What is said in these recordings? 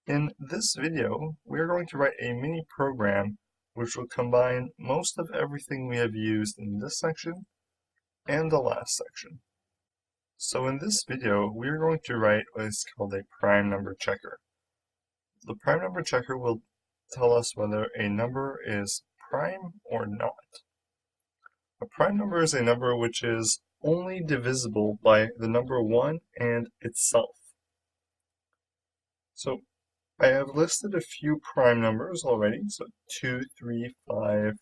In this video, we are going to write a mini program which will combine most of everything we have used in this section and the last section. So in this video, we are going to write what is called a prime number checker. The prime number checker will tell us whether a number is prime or not. A prime number is a number which is only divisible by the number 1 and itself. So I have listed a few prime numbers already, so 2, 3, 5,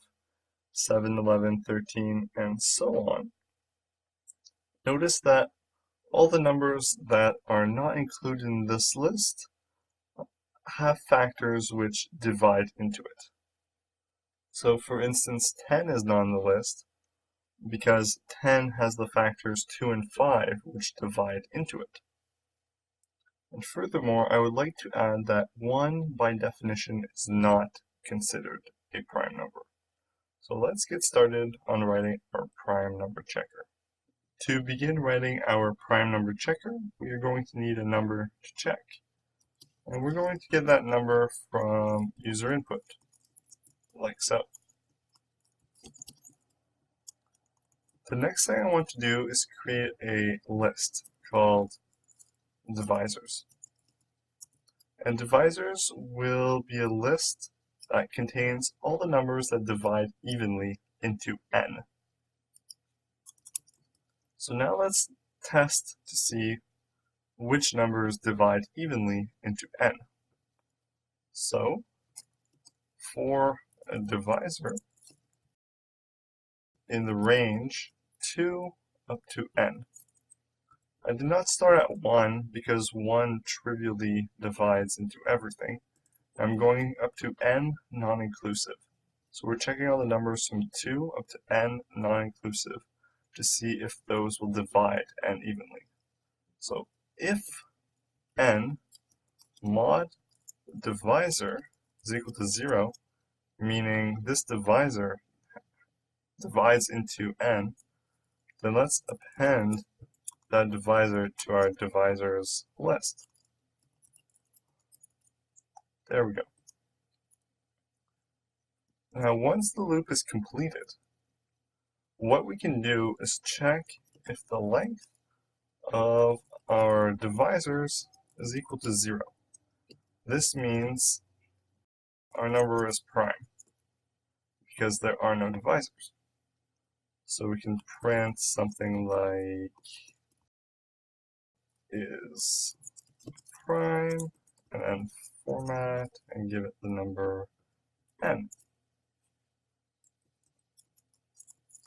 7, 11, 13, and so on. Notice that all the numbers that are not included in this list have factors which divide into it. So for instance, 10 is not on the list because 10 has the factors 2 and 5 which divide into it. And furthermore, I would like to add that 1 by definition is not considered a prime number. So let's get started on writing our prime number checker. To begin writing our prime number checker, we are going to need a number to check. And we're going to get that number from user input, like so. The next thing I want to do is create a list called divisors. And divisors will be a list that contains all the numbers that divide evenly into n. So now let's test to see which numbers divide evenly into n. So for a divisor in the range 2 up to n, I did not start at 1 because 1 trivially divides into everything. I'm going up to n non-inclusive. So we're checking all the numbers from 2 up to n non-inclusive to see if those will divide n evenly. So if n mod divisor is equal to 0, meaning this divisor divides into n, then let's append that divisor to our divisors list. There we go. Now once the loop is completed, what we can do is check if the length of our divisors is equal to 0. This means our number is prime because there are no divisors. So we can print something like is prime and then format and give it the number n.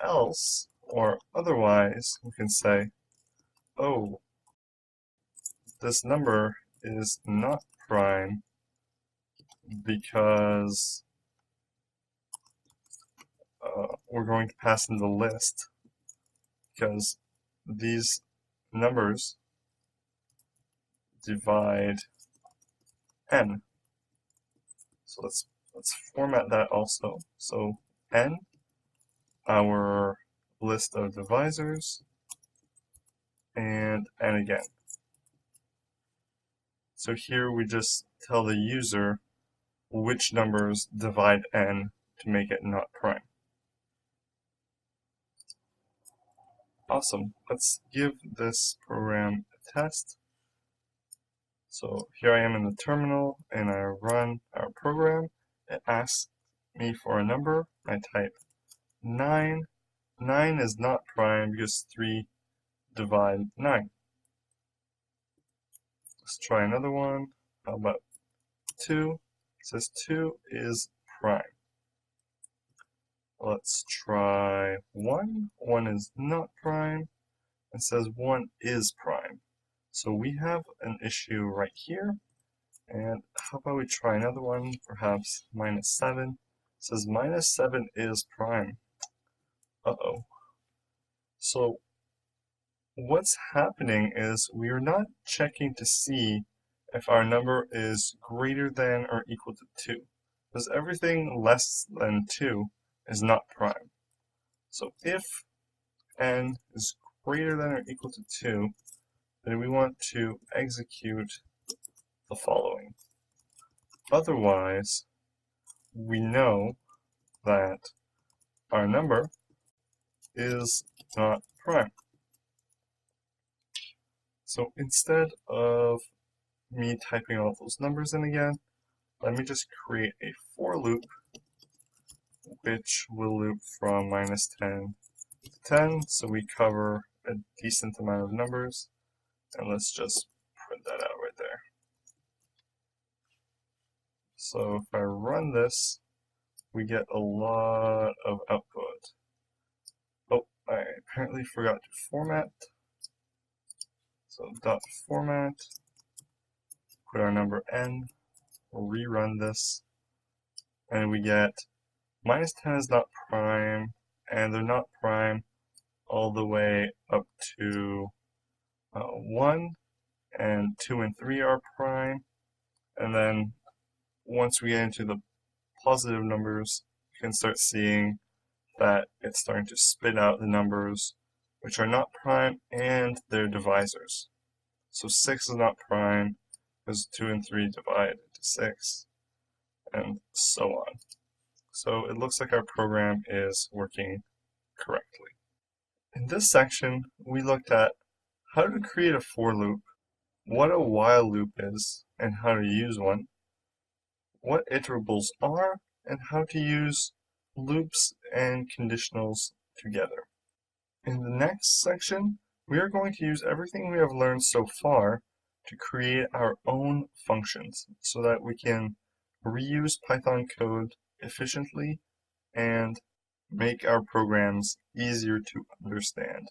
Else, or otherwise, we can say, oh, this number is not prime because we're going to pass in the list because these numbers divide n. So let's format that also. So n, our list of divisors, and n again. So here we just tell the user which numbers divide n to make it not prime. Awesome. Let's give this program a test. So here I am in the terminal and I run our program. It asks me for a number. I type 9. 9 is not prime because 3 divide 9. Let's try another one. How about 2? It says 2 is prime. Let's try 1. 1 is not prime. It says 1 is prime. So we have an issue right here. And how about we try another one, perhaps -7. It says -7 is prime. Uh-oh. So what's happening is we are not checking to see if our number is greater than or equal to 2. Because everything less than 2 is not prime. So if n is greater than or equal to 2, then we want to execute the following. Otherwise, we know that our number is not prime. So instead of me typing all those numbers in again, let me just create a for loop which will loop from -10 to 10, so we cover a decent amount of numbers, and let's just print that out right there. So if I run this, we get a lot of output. Oh, I apparently forgot to format. So dot format, put our number n, we'll rerun this, and we get -10 is not prime, and they're not prime all the way up to 1, and 2 and 3 are prime, and then once we get into the positive numbers, you can start seeing that it's starting to spit out the numbers which are not prime and their divisors. So 6 is not prime because 2 and 3 divide into 6, and so on. So it looks like our program is working correctly. In this section, we looked at how to create a for loop, what a while loop is, and how to use one, what iterables are, and how to use loops and conditionals together. In the next section, we are going to use everything we have learned so far to create our own functions so that we can reuse Python code efficiently and make our programs easier to understand.